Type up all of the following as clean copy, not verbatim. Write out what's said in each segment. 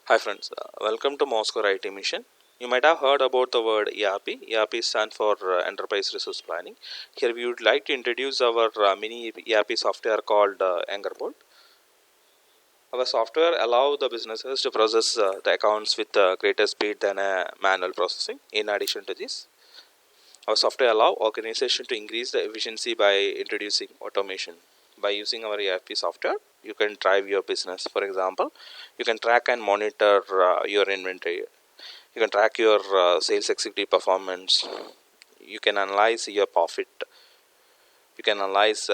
Hi friends, welcome to Moscow IT Mission. You might have heard about the word ERP. ERP stands for Enterprise Resource Planning. Here we would like to introduce our mini ERP software called Angerbolt. Our software allow the businesses to process the accounts with greater speed than manual processing. In addition to this, our software allow organization to increase the efficiency by introducing automation. By using our ERP software, you can drive your business. For example, you can track and monitor your inventory. You can track your sales executive performance. You can analyze your profit. You can analyze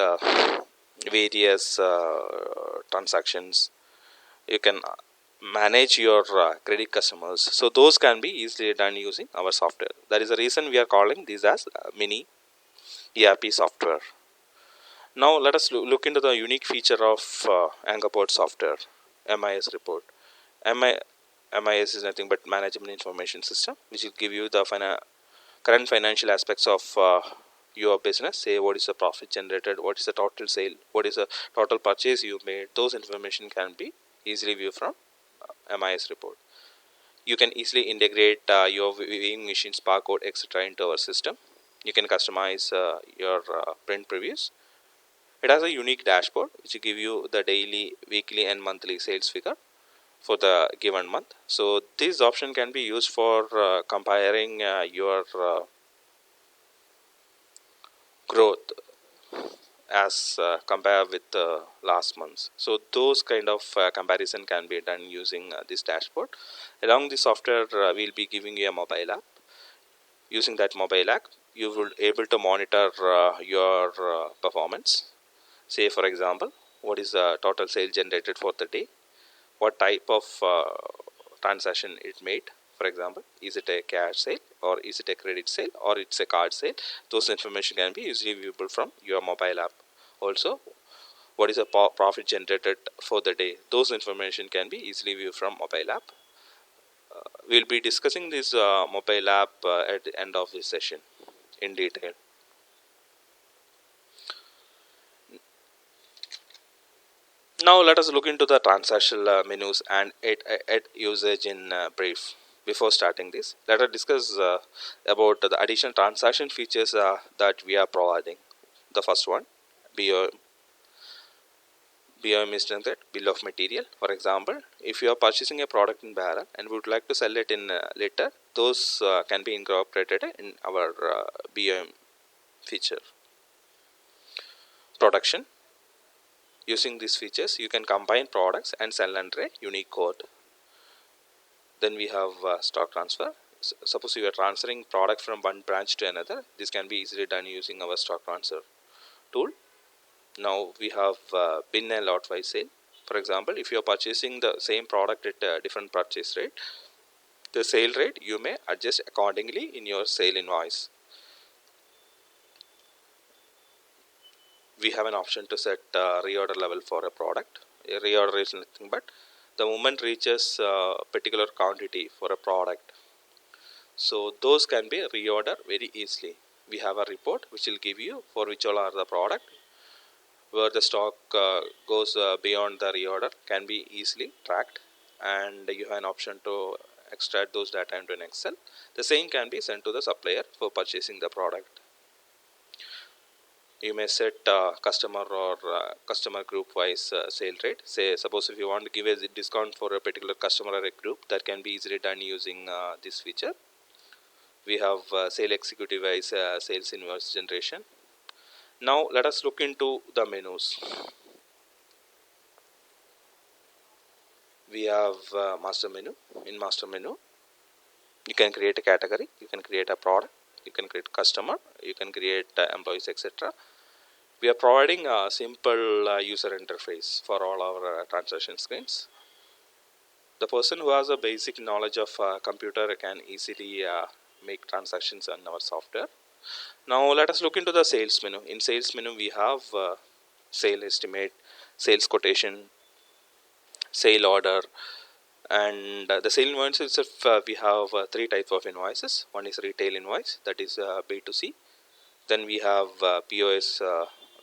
various transactions. You can manage your credit customers. So those can be easily done using our software. That is the reason we are calling these as mini ERP software. Now let us look into the unique feature of Angerport software, MIS report. MIS is nothing but Management Information System, which will give you the current financial aspects of your business. Say what is the profit generated, what is the total sale, what is the total purchase you made. Those information can be easily viewed from MIS report. You can easily integrate your viewing machines, barcode, etc. into our system. You can customize your print previews. It has a unique dashboard which will give you the daily, weekly, and monthly sales figure for the given month. So this option can be used for comparing your growth as compared with last month. So those kind of comparison can be done using this dashboard. Along the software, we'll be giving you a mobile app. Using that mobile app, you will able to monitor your performance. Say for example, what is the total sale generated for the day, what type of transaction it made. For example, is it a cash sale or is it a credit sale or it's a card sale. Those information can be easily viewable from your mobile app. Also, what is the profit generated for the day. Those information can be easily viewed from mobile app. We'll be discussing this mobile app at the end of this session in detail. Now let us look into the transactional menus and it usage in brief. Before starting this, let us discuss about the additional transaction features that we are providing. The first one, BOM. BOM is nothing but bill of material. For example, if you are purchasing a product in barrel and would like to sell it in liter, those can be incorporated in our BOM feature. Production. Using these features, you can combine products and sell under a unique code. Then we have stock transfer. Suppose you are transferring product from one branch to another, this can be easily done using our stock transfer tool. Now we have bin and lot wise sale. For example, if you are purchasing the same product at a different purchase rate, the sale rate you may adjust accordingly in your sale invoice. We have an option to set reorder level for a product. A reorder is nothing but the moment reaches particular quantity for a product. So those can be reorder very easily. We have a report which will give you for which all are the product, where the stock goes beyond the reorder can be easily tracked, and you have an option to extract those data into an Excel. The same can be sent to the supplier for purchasing the product. You may set customer or customer group wise sale rate. Say suppose if you want to give a discount for a particular customer or a group, that can be easily done using this feature. We have sale executive wise sales invoice generation. Now let us look into the menus. We have master menu. In master menu, you can create a category, you can create a product, you can create customer, you can create employees, etc. We are providing a simple user interface for all our transaction screens. The person who has a basic knowledge of computer can easily make transactions on our software. Now let us look into the sales menu. In sales menu, we have sale estimate, sales quotation, sale order, and the sale invoice itself. We have three types of invoices. One is retail invoice, that is B2C. Then we have POS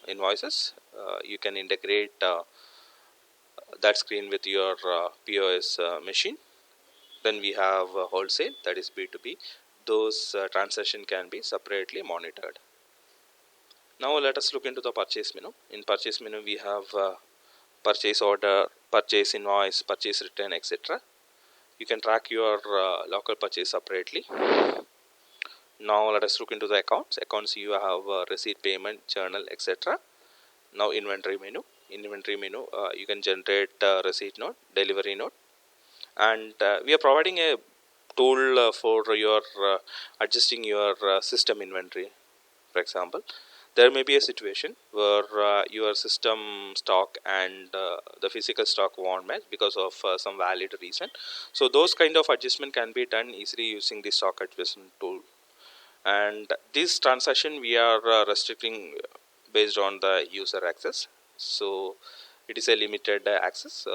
invoices. You can integrate that screen with your POS machine. Then we have wholesale, that is B2B. Those transaction can be separately monitored. Now let us look into the purchase menu. In purchase menu we have purchase order, purchase invoice, purchase return, etc. You can track your local purchase separately. Now let us look into the accounts. Accounts, you have receipt, payment, journal, etc. Now inventory menu. In inventory menu you can generate receipt note, delivery note, and we are providing a tool for your adjusting your system inventory. For example, there may be a situation where your system stock and the physical stock won't match because of some valid reason. So those kind of adjustment can be done easily using the stock adjustment tool. And this transaction we are restricting based on the user access. So it is a limited access.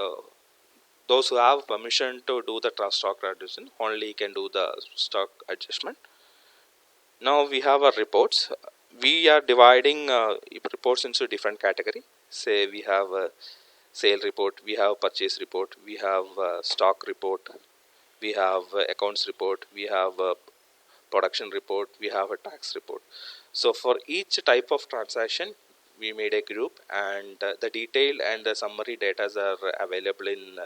Those who have permission to do the stock adjustment only can do the stock adjustment. Now we have our reports. We are dividing reports into different category. Say we have a sale report, we have purchase report, we have stock report, we have accounts report, we have a production report, we have a tax report. So for each type of transaction we made a group, and the detail and the summary data are available in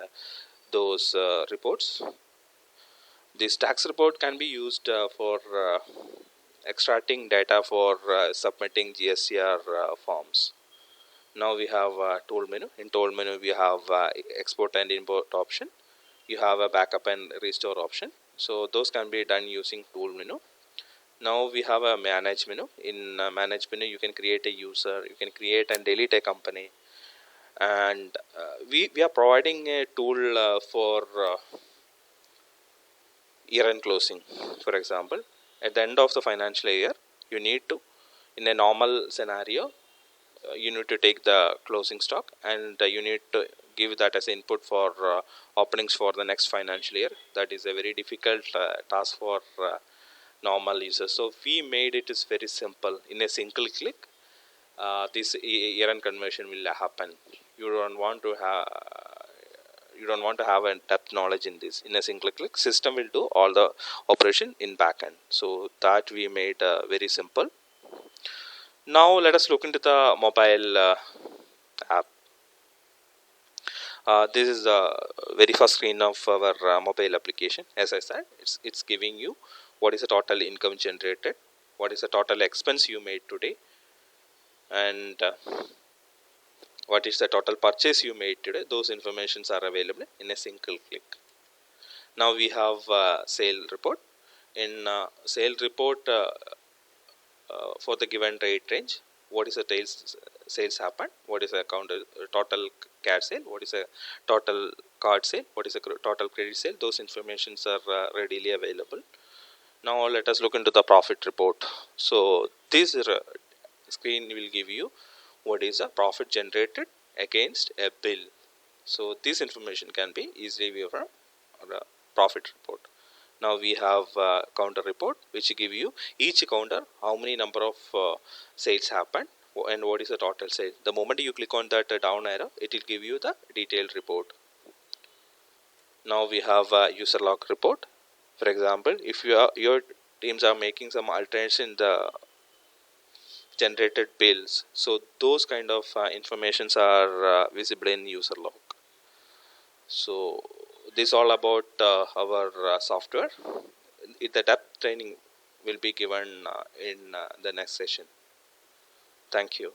those reports. This tax report can be used for extracting data for submitting GSTR forms. Now we have tool menu. In tool menu we have export and import option. You have a backup and restore option. So those can be done using tool menu. Now we have a manage menu. In manage menu you can create a user, you can create and delete a company, and we are providing a tool for year-end closing. For example, at the end of the financial year you need to, in a normal scenario, you need to take the closing stock and you need to give that as input for openings for the next financial year. That is a very difficult task for normal users. So we made it is very simple. In a single click this year-end conversion will happen. You don't want to have a depth knowledge in this. In a single click system will do all the operation in backend. So that we made very simple. Now let us look into the mobile app. This is the very first screen of our mobile application. As I said, it's giving you what is the total income generated, what is the total expense you made today, and what is the total purchase you made today. Those informations are available in a single click. Now we have sale report. In sale report for the given rate range, what is the sales happened, what is the account total cash sale, what is the total card sale, what is the total credit sale. Those informations are readily available. Now let us look into the profit report. So this screen will give you what is the profit generated against a bill. So this information can be easily viewed from the profit report. Now we have counter report, which give you each counter how many number of sales happened and what is the total sale. The moment you click on that down arrow, it will give you the detailed report. Now we have user log report. For example, if your teams are making some alteration in the generated bills, so those kind of informations are visible in user log. So this all about our software. The depth training will be given in the next session. Thank you.